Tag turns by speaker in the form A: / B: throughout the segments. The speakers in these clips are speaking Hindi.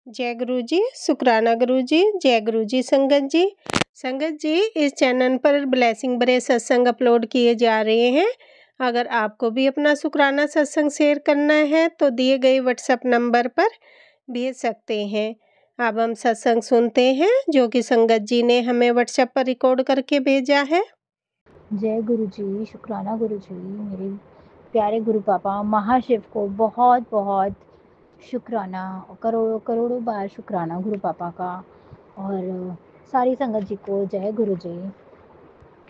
A: जय गुरु जी, शुक्राना गुरु जी, जय गुरु जी संगत जी। संगत जी, इस चैनल पर ब्लेसिंग भरे सत्संग अपलोड किए जा रहे हैं। अगर आपको भी अपना शुक्राना सत्संग शेयर करना है तो दिए गए व्हाट्सएप नंबर पर भेज सकते हैं। अब हम सत्संग सुनते हैं जो कि संगत जी ने हमें व्हाट्सएप पर रिकॉर्ड करके भेजा है।
B: जय गुरु जी, शुक्राना गुरु जी। मेरे प्यारे गुरु पापा महाशिव को बहुत बहुत शुक्राना, करोड़ों करोड़ों बार शुक्राना गुरु पापा का। और सारी संगत जी को जय गुरु जी।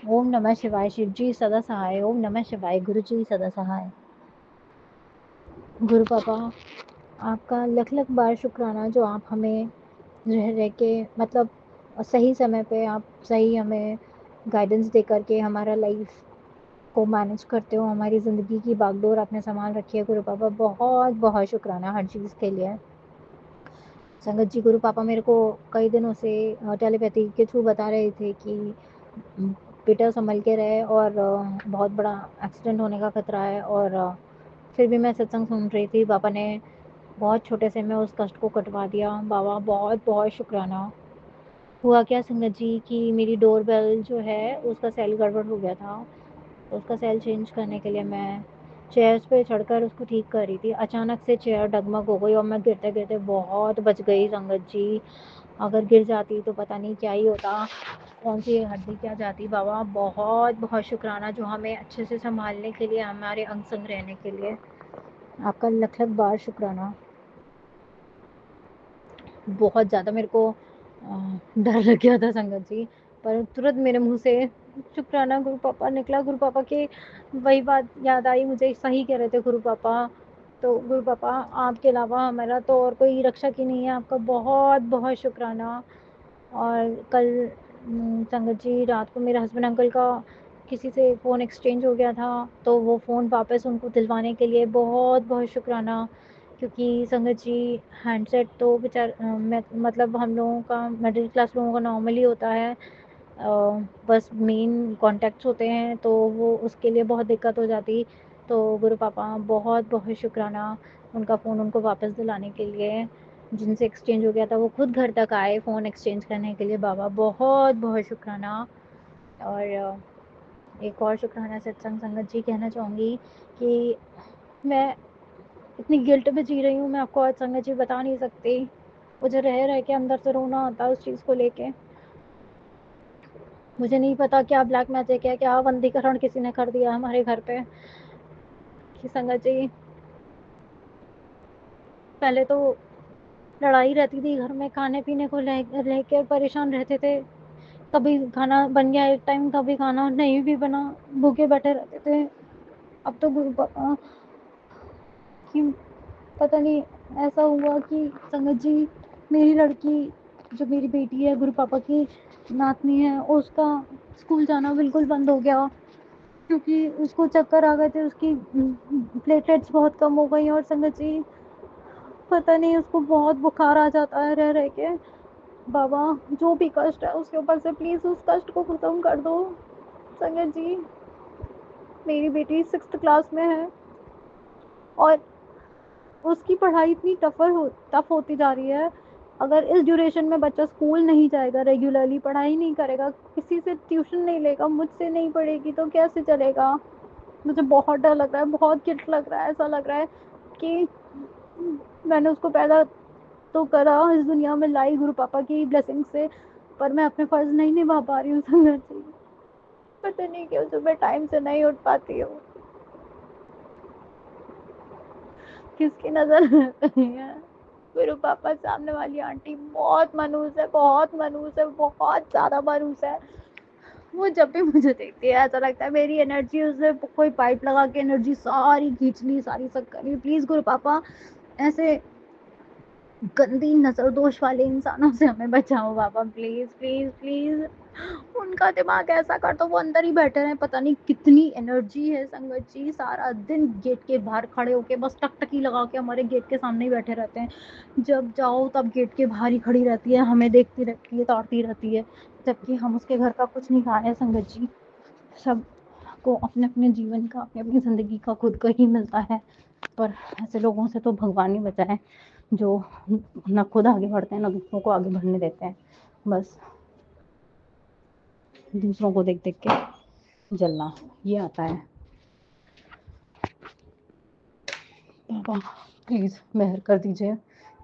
B: ओम नमः शिवाय। शिव जी सदा सहाय। ओम नमः शिवाय। गुरु जी सदा सहाय। गुरु पापा आपका लख लख बार शुक्राना, जो आप हमें रह रह के मतलब सही समय पे आप सही हमें गाइडेंस दे करके हमारा लाइफ को मैनेज करते हो, हमारी ज़िंदगी की बागडोर आपने संभाल रखी है गुरु पापा। बहुत बहुत शुक्राना हर चीज़ के लिए। संगत जी, गुरु पापा मेरे को कई दिनों से टेलीपैथी के थ्रू बता रहे थे कि बेटा संभल के रहे और बहुत बड़ा एक्सीडेंट होने का खतरा है। और फिर भी मैं सत्संग सुन रही थी। पापा ने बहुत छोटे से में उस कष्ट को कटवा दिया। बाबा बहुत बहुत शुक्राना। हुआ क्या संगत जी कि मेरी डोरबेल जो है उसका सेल गड़बड़ हो गया था। उसका सेल चेंज करने के लिए मैं चेयर्स पे चढ़कर उसको ठीक कर रही थी। अचानक से चेयर डगमग हो गई और मैं गिरते गिरते बहुत बच गई संगत जी। अगर गिर जाती तो पता नहीं क्या ही होता, कौन सी हड्डी क्या जाती। बाबा बहुत बहुत शुक्राना, जो हमें अच्छे से संभालने के लिए, हमारे अंग संग रहने के लिए। आपका लख लख बार शुक्राना। बहुत ज़्यादा मेरे को डर लग गया था संगत जी, पर तुरंत मेरे मुंह से शुक्राना गुरु पापा निकला। गुरु पापा की वही बात याद आई मुझे, सही कह रहे थे गुरु पापा। तो गुरु पापा आपके अलावा हमारा तो और कोई रक्षक ही नहीं है। आपका बहुत बहुत शुक्राना। और कल संगत जी रात को मेरे हस्बैंड अंकल का किसी से फ़ोन एक्सचेंज हो गया था, तो वो फ़ोन वापस उनको दिलवाने के लिए बहुत बहुत शुक्राना। क्योंकि संगत जी हैंडसेट तो मतलब हम लोगों का मिडिल क्लास लोगों का नॉर्मली होता है। बस मेन कॉन्टैक्ट्स होते हैं तो वो उसके लिए बहुत दिक्कत हो जाती। तो गुरु पापा बहुत बहुत शुक्राना, उनका फ़ोन उनको वापस दिलाने के लिए। जिनसे एक्सचेंज हो गया था वो खुद घर तक आए फ़ोन एक्सचेंज करने के लिए। बाबा बहुत बहुत शुक्राना। और एक और शुक्राना सत्संग संगत जी कहना चाहूँगी कि मैं इतनी गिल्ट में जी रही हूँ, मैं आपको आज संगत जी बता नहीं सकती। मुझे रह रह के अंदर से रोना आता है उस चीज़ को लेके। मुझे नहीं पता क्या ब्लैक मैजिक है, क्या बंदीकरण किसी ने कर दिया हमारे घर पे कि संगत जी पहले तो लड़ाई रहती थी घर में, खाने पीने को लेकर परेशान रहते थे। कभी खाना बन गया एक टाइम, कभी खाना नहीं भी बना, भूखे बैठे रहते थे। अब तो गुरु पापा कि पता नहीं ऐसा हुआ कि संगत जी मेरी लड़की, जो मेरी बेटी है गुरु पापा की नातनी है, उसका स्कूल जाना बिल्कुल बंद हो गया। क्योंकि उसको चक्कर आ गए थे, उसकी प्लेटलेट्स बहुत कम हो गई। और संगत जी पता नहीं उसको बहुत बुखार आ जाता है रह रह के। बाबा जो भी कष्ट है उसके ऊपर से प्लीज़ उस कष्ट को ख़त्म कर दो संगत जी। मेरी बेटी 6th क्लास में है और उसकी पढ़ाई इतनी टफ होती जा रही है। अगर इस ड्यूरेशन में बच्चा स्कूल नहीं जाएगा, रेगुलरली पढ़ाई नहीं करेगा, किसी से ट्यूशन नहीं लेगा, मुझसे नहीं पढ़ेगी तो कैसे चलेगा। मुझे बहुत डर लग रहा है, बहुत गिल्ट लग रहा है। ऐसा लग रहा है कि मैंने उसको पैदा तो करा, इस दुनिया में लाई गुरु पापा की ब्लेसिंग से, पर मैं अपने फर्ज नहीं निभा पा रही हूँ संगत जी। पता नहीं क्यों सुबह टाइम से नहीं उठ पाती हूँ, किसकी नजर नहीं है। गुरु पापा सामने वाली आंटी बहुत मनूस है, बहुत मनूस है, बहुत ज्यादा मनूस है। वो जब भी मुझे देखती है ऐसा लगता है मेरी एनर्जी उससे कोई पाइप लगा के एनर्जी सारी खींच ली, सारी सब कर ली। प्लीज गुरु पापा ऐसे गंदी नजर दोष वाले इंसानों से हमें बचाओ बाबा, प्लीज प्लीज प्लीज। उनका दिमाग ऐसा कर दो वो अंदर ही बैठे रहे। पता नहीं कितनी एनर्जी है संगत जी, सारा दिन गेट के बाहर खड़े होके बस टकटकी लगा के हमारे गेट के सामने ही बैठे रहते हैं। जब जाओ तब गेट के बाहर ही खड़ी रहती है, हमें देखती रहती है, ताड़ती रहती है, जबकि हम उसके घर का कुछ नहीं खाए हैं संगत जी। सब को अपने अपने जीवन का, अपनी अपनी ज़िंदगी का खुद को ही मिलता है, पर ऐसे लोगों से तो भगवान ही बचाए। जो न खुद आगे बढ़ते हैं, न दूसरों को आगे बढ़ने देते हैं, बस दूसरों को देख देख के जलना, ये आता है। बाबा प्लीज़ मेहर कर दीजिए,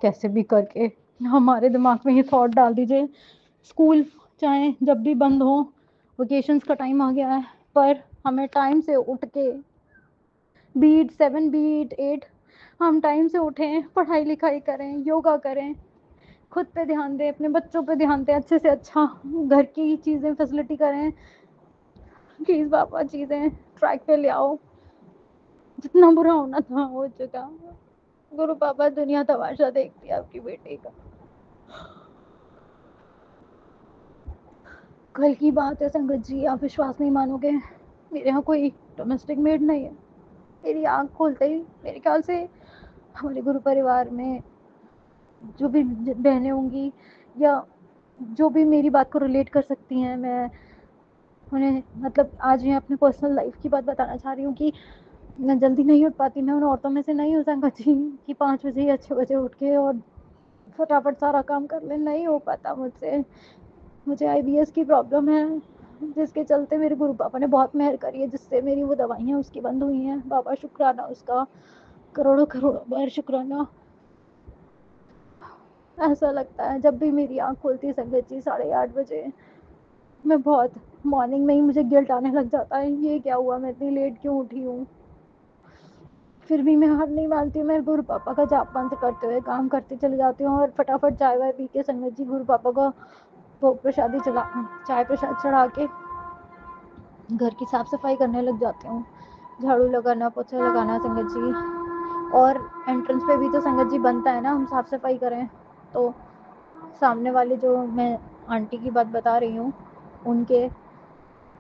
B: कैसे भी करके हमारे दिमाग में ये थॉट डाल दीजिए, स्कूल चाहे जब भी बंद हो, वेकेशंस का टाइम आ गया है, पर हमें टाइम से उठ के बीट 7 बीट 8 हम टाइम से उठें, पढ़ाई लिखाई करें, योगा करें, खुद पे ध्यान दें, अपने बच्चों पे ध्यान दें, अच्छे से अच्छा घर की चीज़ें फैसिलिटी करें। प्लीज़ पापा चीज़ें ट्रैक पे ले आओ, जितना बुरा होना था हो चुका। गुरु पापा दुनिया तमाशा देखती है आपकी बेटी का। कल की बात है संगत जी, आप विश्वास नहीं मानोगे, मेरे यहाँ कोई डोमेस्टिक मेड नहीं है। मेरी आँख खोलते ही मेरे ख्याल से हमारे गुरु परिवार में जो भी बहनें होंगी या जो भी मेरी बात को रिलेट कर सकती हैं, मैं उन्हें मतलब आज मैं अपने पर्सनल लाइफ की बात बताना चाह रही हूँ कि मैं जल्दी नहीं उठ पाती, मैं उन औरतों में से नहीं हो संगत जी कि 5 बजे या 6 बजे उठ के और फटाफट सारा काम कर ले, नहीं हो पाता मुझसे। मुझे IBS की प्रॉब्लम है, जिसके चलते मेरे गुरु पापा ने बहुत मेहर करी है, जिससे मेरी वो दवाइयाँ उसकी बंद हुई हैं। बाबा शुक्राना उसका, करोड़ों करोड़ों बार शुक्राना। ऐसा लगता है जब भी मेरी आँख खुलती है संगत जी 8:30 बजे, मैं बहुत मॉर्निंग में ही मुझे गिल्ट आने लग जाता है, ये क्या हुआ, मैं इतनी लेट क्यों उठी हूँ। फिर भी मैं हार नहीं मानती हूँ, मैं गुरु पापा का जाप मंत्र करते हुए काम करते चले जाती हूँ और फटाफट चाय वाय पी के संगत जी गुरु पापा का भोग प्रसादी चला चाय प्रसाद चढ़ा के घर की साफ सफाई करने लग जाती हूँ, झाड़ू लगाना, पोछा लगाना संगत जी। और एंट्रेंस पे भी तो संगत जी बनता है ना हम साफ सफाई करें। तो सामने वाले जो मैं आंटी की बात बता रही हूँ, उनके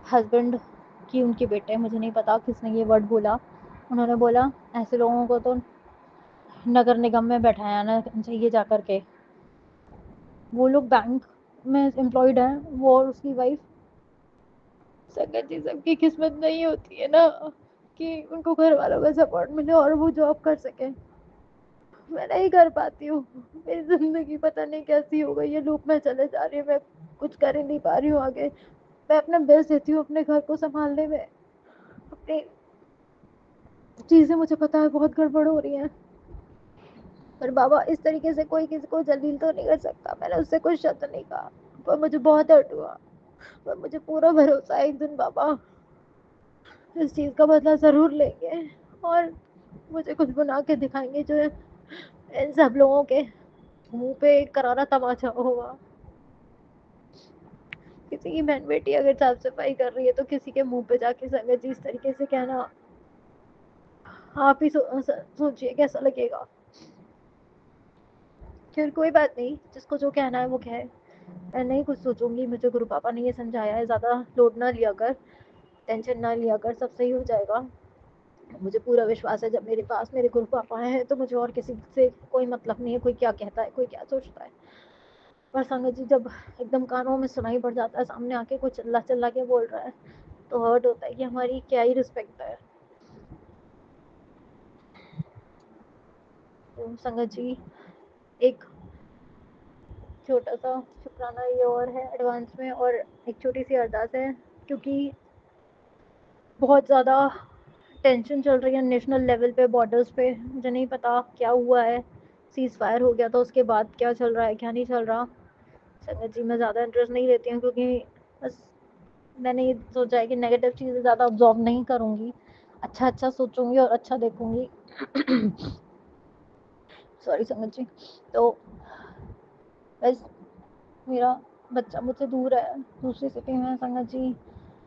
B: हस्बैंड की उनके बेटे, मुझे नहीं पता किसने ये वर्ड बोला, उन्होंने बोला ऐसे लोगों को तो नगर निगम में बैठाया ना चाहिए जा कर के। वो लोग बैंक में एम्प्लॉयड हैं, वो और उसकी वाइफ। संगत जी सबकी किस्मत नहीं होती है ना कि उनको घर वालों का सपोर्ट मिले और वो जॉब कर सके। मैं नहीं कर पाती हूँ, मेरी जिंदगी पता नहीं कैसी हो गई है, लूप में चले जा रही है, मैं कुछ कर ही नहीं पा रही हूँ आगे। मैं अपना बेस्ट देती हूँ अपने घर को संभालने में, अपनी चीजें मुझे पता है बहुत गड़बड़ हो रही हैं, पर बाबा इस तरीके से कोई किसी को जलील तो नहीं कर सकता। मैंने उससे कुछ शब्द नहीं कहा, पर मुझे बहुत हर्ट हुआ, पर मुझे पूरा भरोसा है एक दिन बाबा इस चीज का बदला जरूर लेंगे और मुझे कुछ बना के दिखाएंगे जो इन सब लोगों के मुंह पे एक करारा तमाचा होगा। किसी की बहन बेटी अगर साफ सफाई कर रही है तो किसी के मुंह पे जाके संगत जी इस तरीके से कहना, आप ही सोचिए कैसा लगेगा। फिर कोई बात नहीं, जिसको जो कहना है वो कहे, मैं नहीं कुछ सोचूंगी। मुझे गुरु पापा ने ये समझाया है, ज्यादा लोड ना लिया कर, टेंशन ना लिया कर, सब सही हो जाएगा। मुझे पूरा विश्वास है जब मेरे पास मेरे गुरु पापा हैं तो मुझे और किसी से कोई मतलब नहीं है, कोई क्या कहता है, कोई क्या सोचता है। पर संगत जी जब एकदम कानों में सुनाई पड़ जाता है, सामने आके कोई चिल्ला चिल्ला के बोल रहा है, तो हर्ट होता है कि हमारी क्या ही रिस्पेक्ट है। तो संगत जी एक छोटा सा शुक्राना ये और है एडवांस में, और एक छोटी सी अरदास है, क्योंकि बहुत ज़्यादा टेंशन चल रही है नेशनल लेवल पे, बॉर्डर्स पे। मुझे नहीं पता क्या हुआ है, सीज फायर हो गया था उसके बाद क्या चल रहा है क्या नहीं चल रहा। संगत जी मैं ज़्यादा इंटरेस्ट नहीं लेती हूँ, क्योंकि बस मैंने ये सोचा है कि नेगेटिव चीज़ें ज़्यादा ऑब्जॉर्व नहीं करूँगी, अच्छा अच्छा सोचूंगी और अच्छा देखूंगी। सॉरी संगत जी। तो बस मेरा बच्चा मुझसे दूर है, दूसरी सिटी में है संगत जी,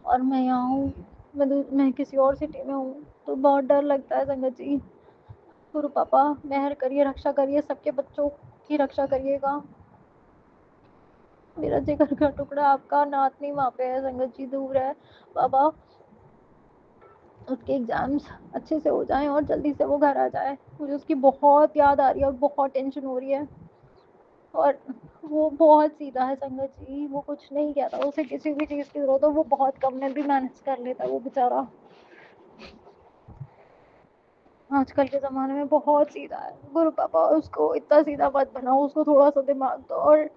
B: और मैं यहाँ हूँ, मैं किसी और सिटी में हूँ, तो बहुत डर लगता है संगत जी। गुरु पापा मेहर करिए, रक्षा करिए, सबके बच्चों की रक्षा करिएगा। मेरा जिगर का टुकड़ा आपका नातनी वहाँ पे है संगत जी, दूर है बाबा, उसके एग्जाम्स अच्छे से हो जाएं और जल्दी से वो घर आ जाए। मुझे उसकी बहुत याद आ रही है और बहुत टेंशन हो रही है, और वो बहुत सीधा है संगत जी, वो कुछ नहीं कहता, उसे किसी भी चीज़ की जरूरत हो वो बहुत कम में भी मैनेज कर लेता है वो बेचारा। आजकल के ज़माने में बहुत सीधा है। गुरु पापा उसको इतना सीधा मत बनाओ, उसको थोड़ा-सा दिमाग दो और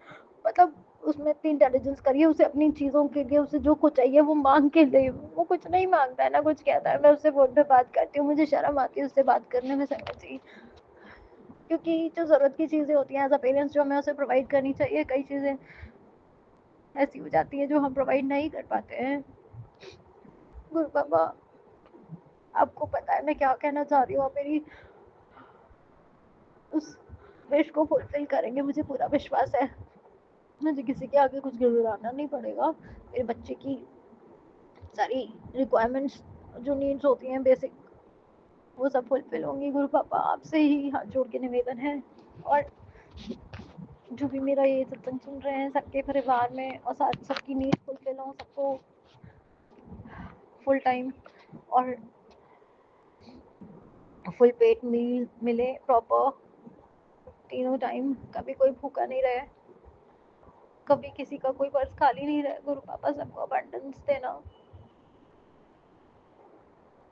B: मतलब उसमें इतनी इंटेलिजेंस करिए, उसे अपनी चीज़ों के लिए उसे जो कुछ चाहिए वो माँग के दे। वो कुछ नहीं माँगता है, ना कुछ कहता है। मैं उससे फ़ोन पे बात करती हूँ, मुझे शर्म आती है उससे बात करने में संगत जी। क्योंकि जो ज़रूरत की चीज़ें होती हैं एज़ अ पेरेंट्स जो हमें उसे प्रोवाइड करनी चाहिए, कई चीज़ें ऐसी हो जाती हैं जो हम प्रोवाइड नहीं कर पाते हैं। गुरु पापा, आपको पता है मैं क्या कहना चाह रही हूँ, आप मेरी उस विश को फुलफिल करेंगे, मुझे पूरा विश्वास है। मुझे किसी के आगे कुछ गिड़गिड़ाना नहीं पड़ेगा। मेरे बच्चे की सारी रिक्वायरमेंट्स जो नीड्स होती हैं बेसिक, वो सब फुलफिल होंगी। गुरु पापा आपसे ही हाथ जोड़ के निवेदन है, और जो भी मेरा ये सत्संग सुन रहे हैं सबके परिवार में और साथ सबकी नीड फुलफिल हो, सबको फुल टाइम और फुल पेट मील मिले प्रॉपर तीनों टाइम, कभी कोई भूखा नहीं रहे, कभी किसी का कोई पर्स खाली नहीं रहे। गुरु पापा सबको अबंडेंस देना।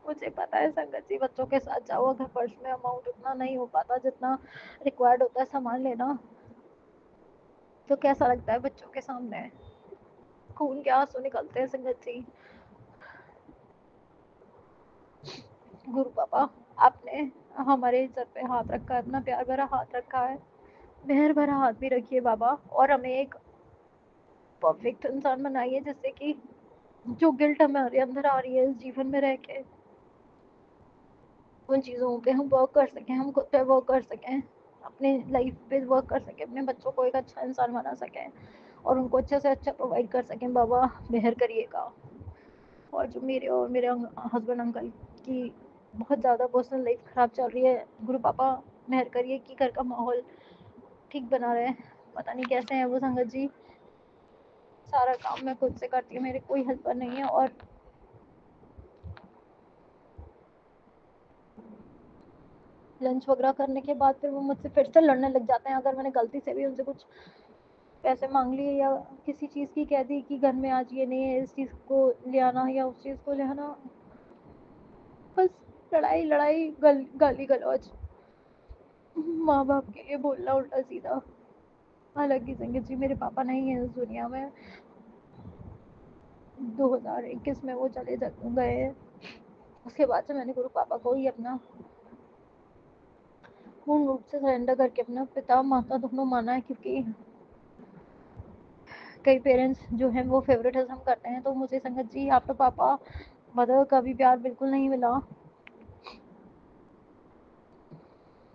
B: मुझे पता है संगत जी, बच्चों के साथ जाओ अगर पर्स में अमाउंट उतना नहीं हो पाता जितना रिक्वायर्ड होता है सामान लेना, तो कैसा लगता है बच्चों के सामने, खून के आंसू निकलते हैं संगत जी। गुरु पापा आपने हमारे सर पे हाथ रखा है, अपना प्यार भरा हाथ रखा है, मेहर भरा हाथ भी रखिए बाबा, और हमें एक परफेक्ट इंसान बनाइए जिससे कि जो गिल्ट हमारे अंदर आ रही है इस जीवन में रह के, उन चीज़ों पे हम वर्क कर सकें, हम खुद पे वर्क कर सकें, अपने लाइफ पे वर्क कर सकें, अपने बच्चों को एक अच्छा इंसान बना सकें और उनको अच्छे से अच्छा प्रोवाइड कर सकें। बाबा मेहर करिएगा। और जो मेरे और मेरे हस्बैंड अंकल की बहुत ज़्यादा पर्सनल लाइफ ख़राब चल रही है, गुरु पापा मेहर करिए कि घर का माहौल ठीक बना रहे। पता नहीं कैसे हैं वो संगत जी, सारा काम मैं खुद से करती हूँ, मेरे कोई हेल्पर नहीं है, और लंच वगैरह करने के बाद फिर वो मुझसे फिर से लड़ने लग जाते हैं। अगर मैंने गलती से भी उनसे कुछ पैसे मांग लिए या किसी चीज़ की कह दी कि घर में आज ये नहीं है, इस चीज़ को ले आना या उस चीज़ को ले आना, बस लड़ाई लड़ाई, गाली गलौज, माँ बाप के लिए बोलना उल्टा सीधा। हालांकि संगत जी मेरे पापा नहीं है इस दुनिया में, 2021 में वो चले गए हैं। उसके बाद से मैंने गुरु पापा को ही अपना पूर्ण रूप से सरेंडर करके अपना पिता माता दोनों माना है, क्योंकि कई पेरेंट्स जो हैं वो फेवरेटिज्म करते हैं, तो मुझे संगत जी आपका पापा मदर का भी प्यार बिल्कुल नहीं मिला।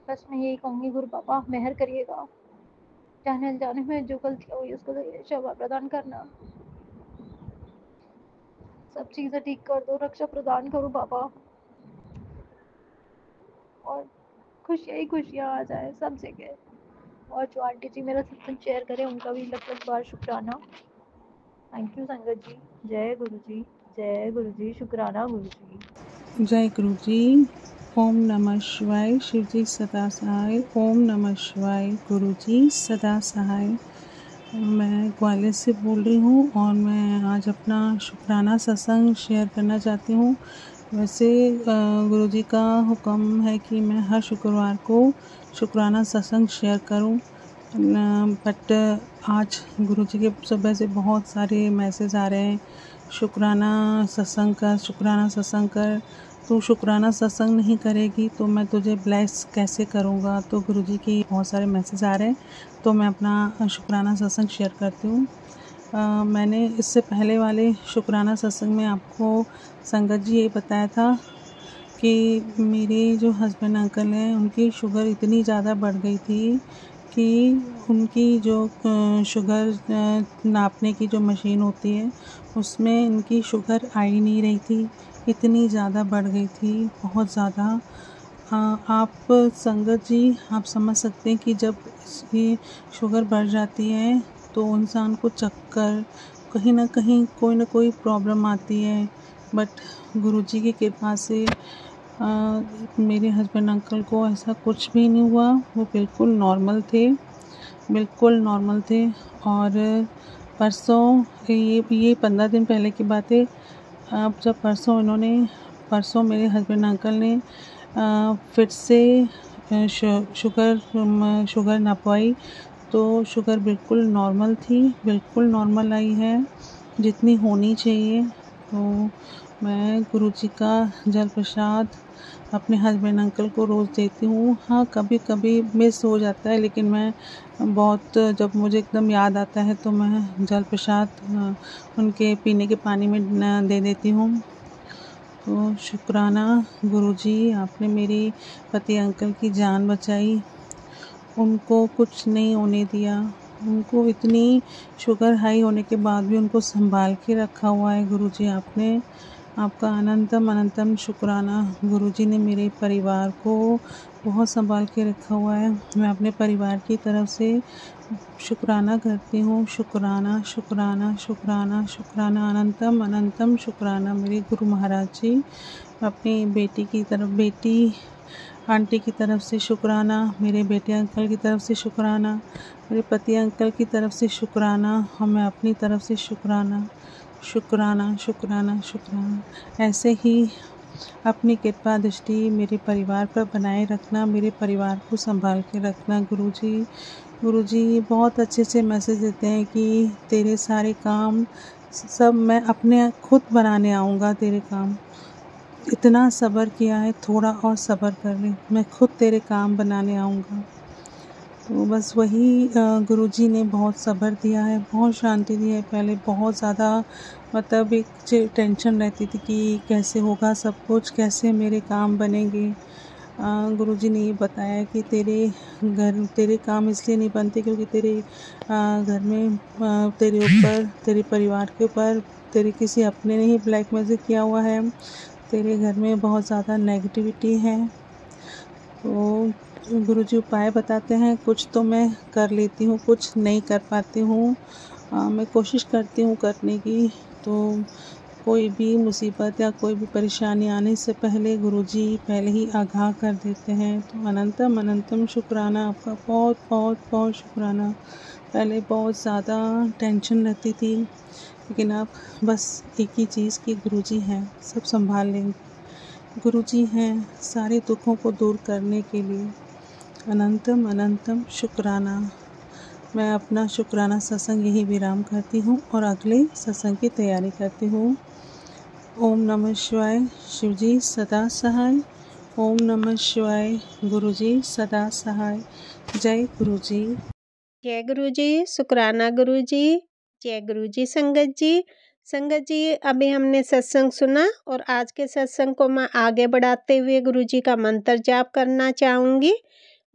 B: बस मैं यही कहूँगी गुरु पापा मेहर करिएगा, जाने अनजाने में जो गलतियाँ हुई उसको क्षमा प्रदान करना, सब चीज़ें ठीक कर दो, रक्षा प्रदान करो पापा, और खुशियाँ ही खुशियाँ आ जाए सब जगह। और जो आंटी जी मेरा सत्संग शेयर करें उनका भी लख बार शुक्राना। थैंक यू संगत जी। जय गुरु जी, जय गुरु जी, शुक्राना गुरु जी।
C: जय गुरु जी। ओम नमः शिवाय। शिव जी सदा सहाय। ओम नमः शिवाय। गुरु जी सदा सहाय। मैं ग्वालियर से बोल रही हूँ और मैं आज अपना शुक्राना सत्संग शेयर करना चाहती हूँ। वैसे गुरु जी का हुक्म है कि मैं हर शुक्रवार को शुक्राना सत्संग शेयर करूँ, बट आज गुरु जी के सुबह से बहुत सारे मैसेज आ रहे हैं, शुक्राना सत्संग कर, शुक्राना सत्संग कर, तू शुक्राना सत्संग नहीं करेगी तो मैं तुझे ब्लेस कैसे करूँगा। तो गुरु जी के बहुत सारे मैसेज आ रहे हैं, तो मैं अपना शुक्राना सत्संग शेयर करती हूँ। मैंने इससे पहले वाले शुक्राना सत्संग में आपको संगत जी ये बताया था कि मेरे जो हस्बैंड अंकल हैं उनकी शुगर इतनी ज़्यादा बढ़ गई थी कि उनकी जो शुगर नापने की जो मशीन होती है उसमें इनकी शुगर आ ही नहीं रही थी, इतनी ज़्यादा बढ़ गई थी, बहुत ज़्यादा। आप संगत जी आप समझ सकते हैं कि जब ये शुगर बढ़ जाती है तो इंसान को चक्कर, कहीं ना कहीं कोई ना कोई प्रॉब्लम आती है। बट गुरुजी की कृपा से मेरे हस्बैंड अंकल को ऐसा कुछ भी नहीं हुआ, वो बिल्कुल नॉर्मल थे, बिल्कुल नॉर्मल थे। और परसों ये 15 दिन पहले की बात है। अब जब परसों मेरे हस्बैंड अंकल ने फिर से शुगर नापाई तो शुगर बिल्कुल नॉर्मल थी, बिल्कुल नॉर्मल आई है जितनी होनी चाहिए। तो मैं गुरुजी का जल प्रसाद अपने हस्बैंड अंकल को रोज़ देती हूँ। हाँ, कभी कभी मिस हो जाता है, लेकिन मैं बहुत जब मुझे एकदम याद आता है तो मैं जल प्रसाद उनके पीने के पानी में दे देती हूँ। तो शुक्राना गुरुजी, आपने मेरे पति अंकल की जान बचाई, उनको कुछ नहीं होने दिया। उनको इतनी शुगर हाई होने के बाद भी उनको संभाल के रखा हुआ है गुरुजी आपने। आपका अनंतम अनंतम शुक्राना। गुरुजी ने मेरे परिवार को बहुत संभाल के रखा हुआ है। मैं अपने परिवार की तरफ से शुक्राना करती हूँ। शुक्राना शुक्राना शुक्राना शुक्राना, अनंतम अनंतम शुक्राना मेरे गुरु महाराज जी। अपनी बेटी की तरफ, बेटी आंटी की तरफ से शुक्राना, मेरे बेटे अंकल की तरफ से शुक्राना, मेरे पति अंकल की तरफ से शुक्राना, और मैं अपनी तरफ से शुक्राना शुक्राना शुक्राना शुक्राना। ऐसे ही अपनी कृपा दृष्टि मेरे परिवार पर बनाए रखना, मेरे परिवार को संभाल के रखना गुरुजी। गुरुजी बहुत अच्छे से मैसेज देते हैं कि तेरे सारे काम सब मैं अपने खुद बनाने आऊँगा। तेरे काम इतना सब्र किया है, थोड़ा और सब्र कर ले, मैं खुद तेरे काम बनाने आऊँगा। तो बस वही गुरुजी ने बहुत सब्र दिया है, बहुत शांति दी है। पहले बहुत ज़्यादा मतलब एक टेंशन रहती थी कि कैसे होगा सब कुछ, कैसे मेरे काम बनेंगे। गुरुजी ने ये बताया कि तेरे काम इसलिए नहीं बनते क्योंकि तेरे घर में तेरे ऊपर, तेरे परिवार के ऊपर तेरे किसी अपने ने ही ब्लैक मैजिक किया हुआ है। तेरे घर में बहुत ज़्यादा नेगेटिविटी है। तो गुरुजी उपाय बताते हैं, कुछ तो मैं कर लेती हूँ, कुछ नहीं कर पाती हूँ। मैं कोशिश करती हूँ करने की। तो कोई भी मुसीबत या कोई भी परेशानी आने से पहले गुरुजी पहले ही आगाह कर देते हैं। तो अनंतम अनंतम शुक्राना आपका, बहुत बहुत बहुत शुक्राना। पहले बहुत ज़्यादा टेंशन रहती थी, लेकिन अब बस एक ही चीज़ कि गुरुजी हैं, सब संभाल लेंगे। गुरुजी हैं सारे दुखों को दूर करने के लिए। अनंतम अनंतम शुक्राना। मैं अपना शुक्राना सत्संग यही विराम करती हूँ और अगले सत्संग की तैयारी करती हूँ। ओम नमः शिवाय, शिवजी सदा सहाय। ओम नमः शिवाय, गुरुजी सदा सहाय। जय गुरुजी।
A: जय गुरुजी। शुक्राना गुरुजी। जय गुरुजी। संगत जी, संगत जी, अभी हमने सत्संग सुना और आज के सत्संग को मैं आगे बढ़ाते हुए गुरुजी का मंत्र जाप करना चाहूँगी।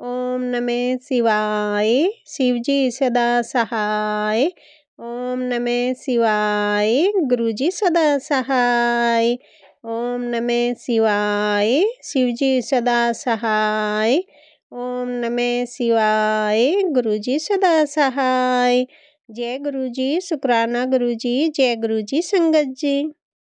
A: ओम नमः शिवाय, शिवजी सदा सहाय। ओम नमः शिवाय, गुरुजी सदा सहाय। ओम नमः शिवाय, शिवजी सदा सहाय। ओम नमः शिवाय, गुरुजी सदा सहाय। जय गुरुजी। शुक्राना गुरुजी। जय गुरुजी। संगत जी।